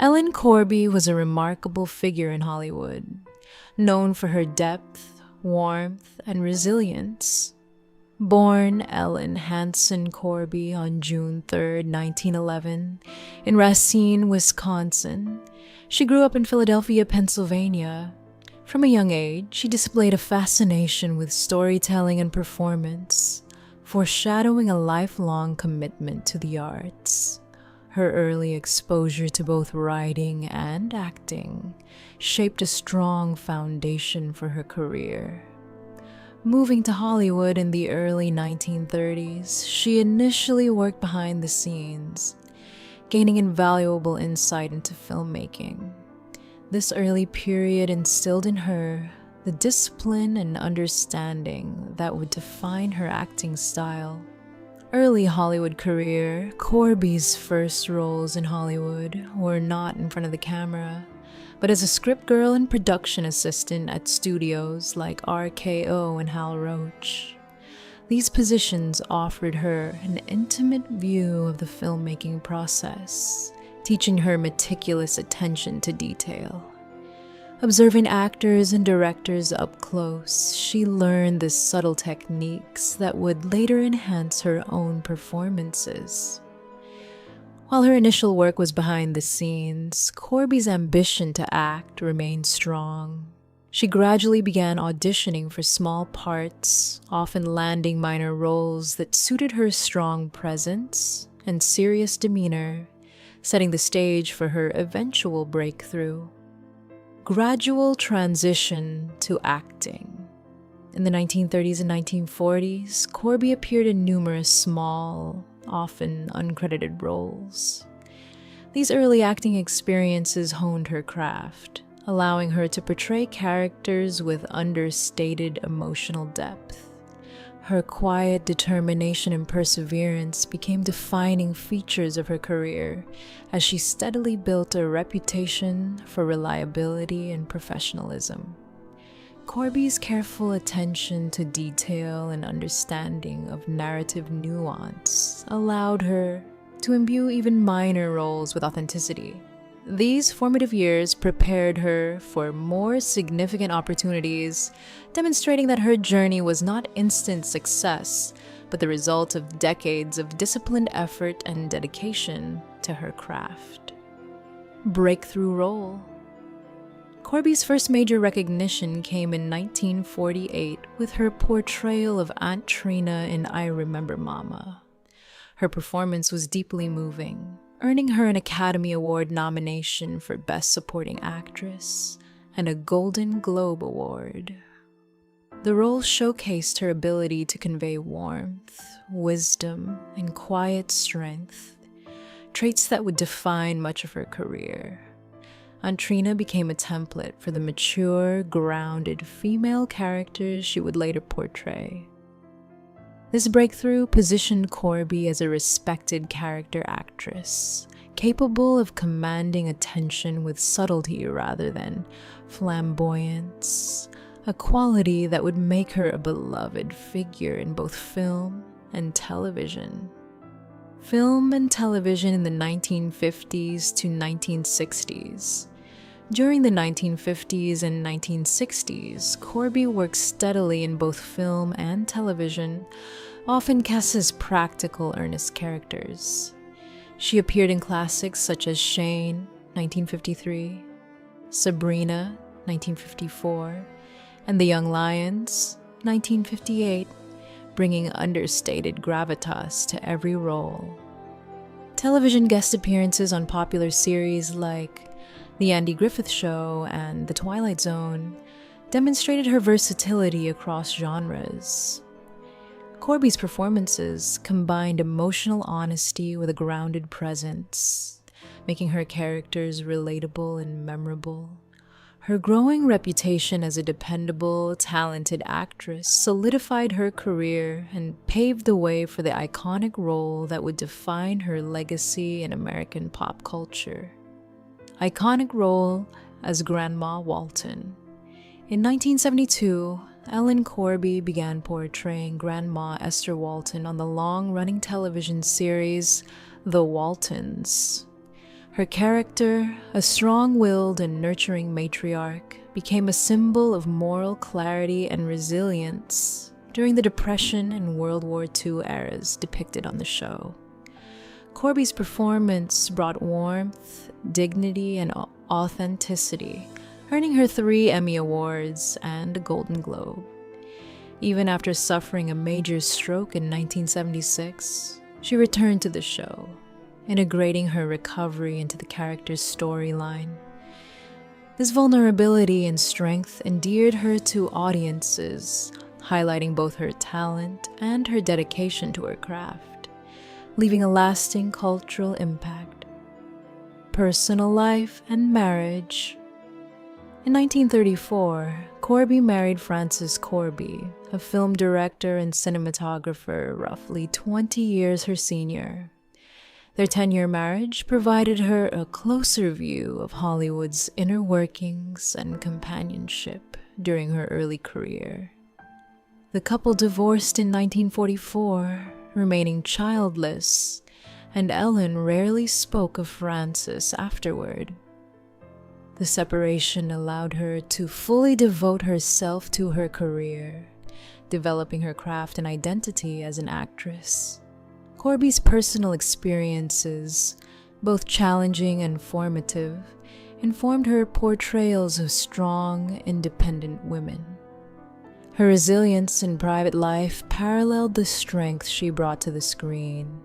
Ellen Corby was a remarkable figure in Hollywood, known for her depth, warmth, and resilience. Born Ellen Hanson Corby on June 3, 1911, in Racine, Wisconsin, she grew up in Philadelphia, Pennsylvania. From a young age, she displayed a fascination with storytelling and performance, foreshadowing a lifelong commitment to the arts. Her early exposure to both writing and acting shaped a strong foundation for her career. Moving to Hollywood in the early 1930s, she initially worked behind the scenes, gaining invaluable insight into filmmaking. This early period instilled in her the discipline and understanding that would define her acting style. Early Hollywood career, Corby's first roles in Hollywood were not in front of the camera, but as a script girl and production assistant at studios like RKO and Hal Roach. These positions offered her an intimate view of the filmmaking process, teaching her meticulous attention to detail. Observing actors and directors up close, she learned the subtle techniques that would later enhance her own performances. While her initial work was behind the scenes, Corby's ambition to act remained strong. She gradually began auditioning for small parts, often landing minor roles that suited her strong presence and serious demeanor, setting the stage for her eventual breakthrough. Gradual transition to acting. In the 1930s and 1940s, Corby appeared in numerous small, often uncredited roles. These early acting experiences honed her craft, allowing her to portray characters with understated emotional depth. Her quiet determination and perseverance became defining features of her career as she steadily built a reputation for reliability and professionalism. Corby's careful attention to detail and understanding of narrative nuance allowed her to imbue even minor roles with authenticity. These formative years prepared her for more significant opportunities, demonstrating that her journey was not instant success, but the result of decades of disciplined effort and dedication to her craft. Breakthrough role. Corby's first major recognition came in 1948 with her portrayal of Aunt Trina in I Remember Mama. Her performance was deeply moving, earning her an Academy Award nomination for Best Supporting Actress and a Golden Globe Award. The role showcased her ability to convey warmth, wisdom, and quiet strength, traits that would define much of her career. Aunt Trina became a template for the mature, grounded female characters she would later portray. This breakthrough positioned Corby as a respected character actress, capable of commanding attention with subtlety rather than flamboyance, a quality that would make her a beloved figure in both film and television. Film and television in the 1950s to 1960s. During the 1950s and 1960s, Corby worked steadily in both film and television, often cast as practical, earnest characters. She appeared in classics such as Shane, 1953, Sabrina, 1954, and The Young Lions, 1958, bringing understated gravitas to every role. Television guest appearances on popular series like The Andy Griffith Show and The Twilight Zone demonstrated her versatility across genres. Corby's performances combined emotional honesty with a grounded presence, making her characters relatable and memorable. Her growing reputation as a dependable, talented actress solidified her career and paved the way for the iconic role that would define her legacy in American pop culture. Iconic role as Grandma Walton. In 1972, Ellen Corby began portraying Grandma Esther Walton on the long-running television series The Waltons. Her character, a strong-willed and nurturing matriarch, became a symbol of moral clarity and resilience during the Depression and World War II eras depicted on the show. Corby's performance brought warmth, dignity, and authenticity, earning her 3 Emmy Awards and a Golden Globe. Even after suffering a major stroke in 1976, she returned to the show, integrating her recovery into the character's storyline. This vulnerability and strength endeared her to audiences, highlighting both her talent and her dedication to her craft, leaving a lasting cultural impact. Personal life and marriage. In 1934, Corby married Francis Corby, a film director and cinematographer roughly 20 years her senior. Their 10-year marriage provided her a closer view of Hollywood's inner workings and companionship during her early career. The couple divorced in 1944, remaining childless, and Ellen rarely spoke of Francis afterward. The separation allowed her to fully devote herself to her career, developing her craft and identity as an actress. Corby's personal experiences, both challenging and formative, informed her portrayals of strong, independent women. Her resilience in private life paralleled the strength she brought to the screen,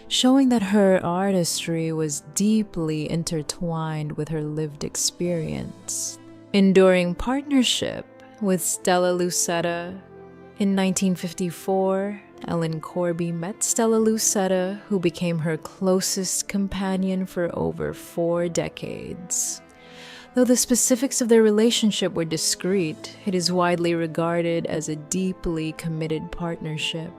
showing that her artistry was deeply intertwined with her lived experience. Enduring partnership with Stella Lucetta. In 1954, Ellen Corby met Stella Lucetta, who became her closest companion for over 4 decades. Though the specifics of their relationship were discreet, it is widely regarded as a deeply committed partnership.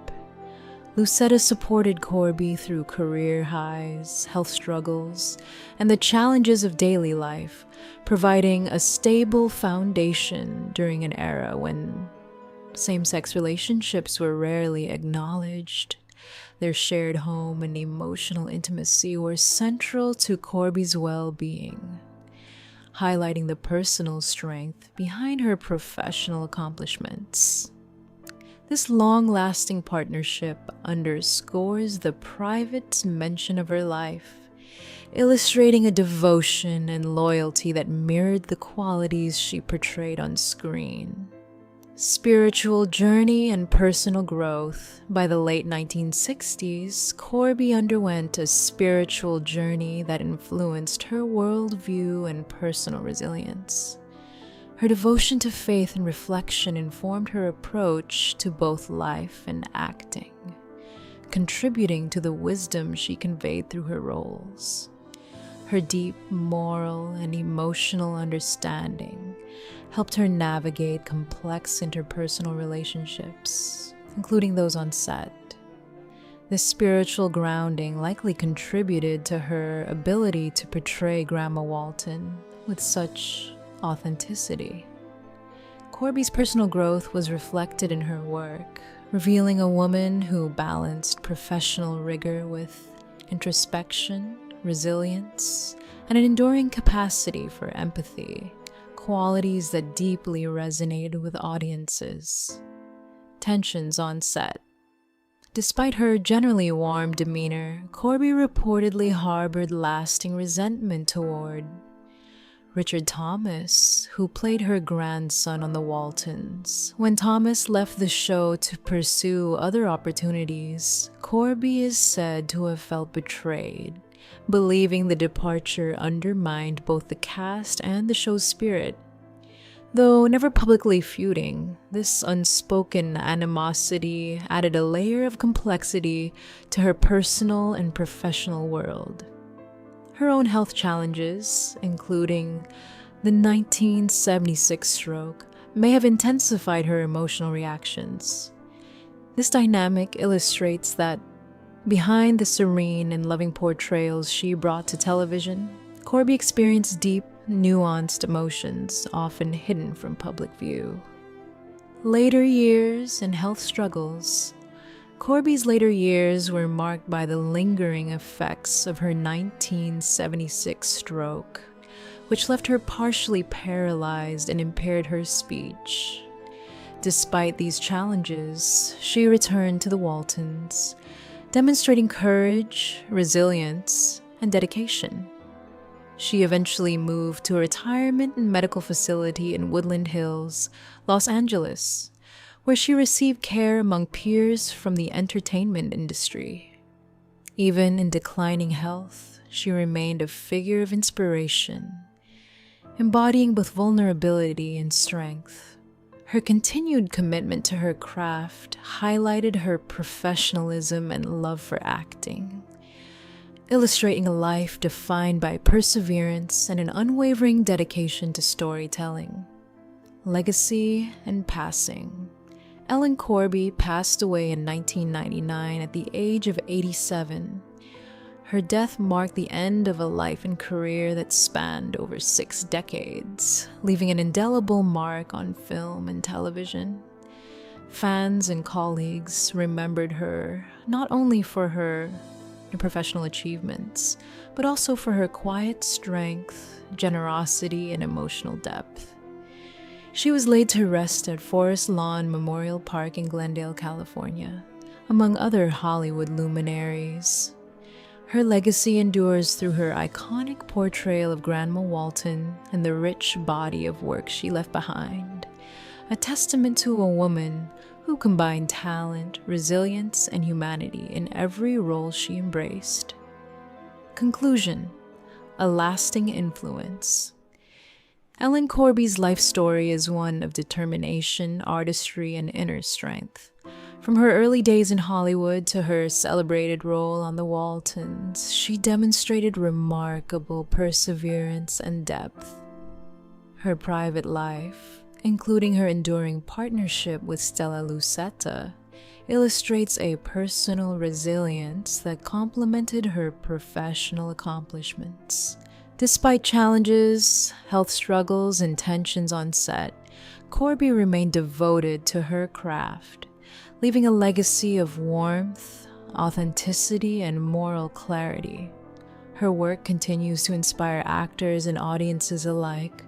Lucetta supported Corby through career highs, health struggles, and the challenges of daily life, providing a stable foundation during an era when same-sex relationships were rarely acknowledged. Their shared home and emotional intimacy were central to Corby's well-being, highlighting the personal strength behind her professional accomplishments. This long-lasting partnership underscores the private dimension of her life, illustrating a devotion and loyalty that mirrored the qualities she portrayed on screen. Spiritual journey and personal growth. By the late 1960s, Corby underwent a spiritual journey that influenced her worldview and personal resilience. Her devotion to faith and reflection informed her approach to both life and acting, contributing to the wisdom she conveyed through her roles. Her deep moral and emotional understanding helped her navigate complex interpersonal relationships, including those on set. This spiritual grounding likely contributed to her ability to portray Grandma Walton with such authenticity. Corby's personal growth was reflected in her work, revealing a woman who balanced professional rigor with introspection, resilience, and an enduring capacity for empathy, qualities that deeply resonated with audiences. Tensions on set. Despite her generally warm demeanor, Corby reportedly harbored lasting resentment toward Richard Thomas, who played her grandson on the Waltons. When Thomas left the show to pursue other opportunities, Corby is said to have felt betrayed, believing the departure undermined both the cast and the show's spirit. Though never publicly feuding, this unspoken animosity added a layer of complexity to her personal and professional world. Her own health challenges, including the 1976 stroke, may have intensified her emotional reactions. This dynamic illustrates that behind the serene and loving portrayals she brought to television, Corby experienced deep, nuanced emotions often hidden from public view. Later years and health struggles. Corby's later years were marked by the lingering effects of her 1976 stroke, which left her partially paralyzed and impaired her speech. Despite these challenges, she returned to the Waltons, demonstrating courage, resilience, and dedication. She eventually moved to a retirement and medical facility in Woodland Hills, Los Angeles, where she received care among peers from the entertainment industry. Even in declining health, she remained a figure of inspiration, embodying both vulnerability and strength. Her continued commitment to her craft highlighted her professionalism and love for acting, illustrating a life defined by perseverance and an unwavering dedication to storytelling. Legacy and passing. Ellen Corby passed away in 1999 at the age of 87. Her death marked the end of a life and career that spanned over 6 decades, leaving an indelible mark on film and television. Fans and colleagues remembered her not only for her professional achievements, but also for her quiet strength, generosity, and emotional depth. She was laid to rest at Forest Lawn Memorial Park in Glendale, California, among other Hollywood luminaries. Her legacy endures through her iconic portrayal of Grandma Walton and the rich body of work she left behind, a testament to a woman who combined talent, resilience, and humanity in every role she embraced. Conclusion: a lasting influence. Ellen Corby's life story is one of determination, artistry, and inner strength. From her early days in Hollywood to her celebrated role on The Waltons, she demonstrated remarkable perseverance and depth. Her private life, including her enduring partnership with Stella Lucetta, illustrates a personal resilience that complemented her professional accomplishments. Despite challenges, health struggles, and tensions on set, Corby remained devoted to her craft, leaving a legacy of warmth, authenticity, and moral clarity. Her work continues to inspire actors and audiences alike,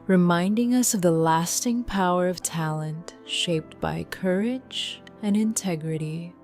reminding us of the lasting power of talent shaped by courage and integrity.